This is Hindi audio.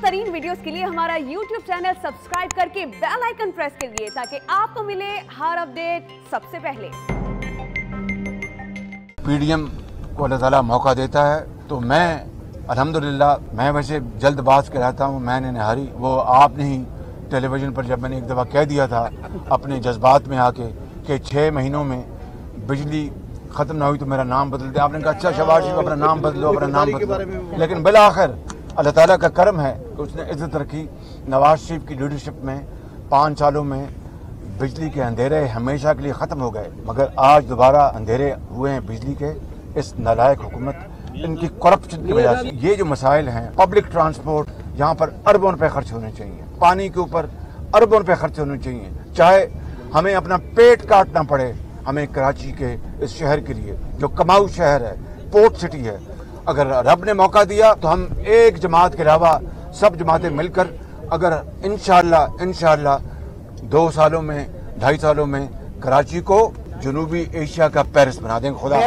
तरीन वीडियोस के लिए हमारा YouTube चैनल सब्सक्राइब करके बेल आइकन प्रेस करिए ताकि आपको मिले हर अपडेट सबसे पहले। पीडीएम को अल्लाह ताला मौका देता है तो मैं अल्हम्दुलिल्लाह, मैं वैसे जल्दबाज कहलाता हूँ, मैंने नहारी वो आपने ही टेलीविज़न पर जब मैंने एक दफ़ा कह दिया था अपने जज्बात में आके कि 6 महीनों में बिजली ख़त्म ना हुई तो मेरा नाम बदल दे। आपने कहा अच्छा शहबाज शरीफ अपना नाम बदलो, अपना नाम बदलो। लेकिन बिलाखिर अल्लाह ताला का करम है कि उसने इज़्ज़त रखी। नवाज शरीफ की लीडरशिप में 5 सालों में बिजली के अंधेरे हमेशा के लिए ख़त्म हो गए, मगर आज दोबारा अंधेरे हुए हैं बिजली के। इस नालायक हुकूमत, इनकी करप्शन की वजह से ये जो मसाइल हैं, पब्लिक ट्रांसपोर्ट यहाँ पर अरबों रुपए खर्च होने चाहिए, पानी के ऊपर अरबों रुपए खर्च होने चाहिए, चाहे हमें अपना पेट काटना पड़े हमें कराची के इस शहर के लिए जो कमाऊ शहर है, पोर्ट सिटी है। अगर रब ने मौका दिया तो हम एक जमात के अलावा सब जमातें मिलकर अगर इंशाअल्लाह 2 सालों में 2.5 सालों में कराची को जनूबी एशिया का पेरिस बना देंगे। खुदा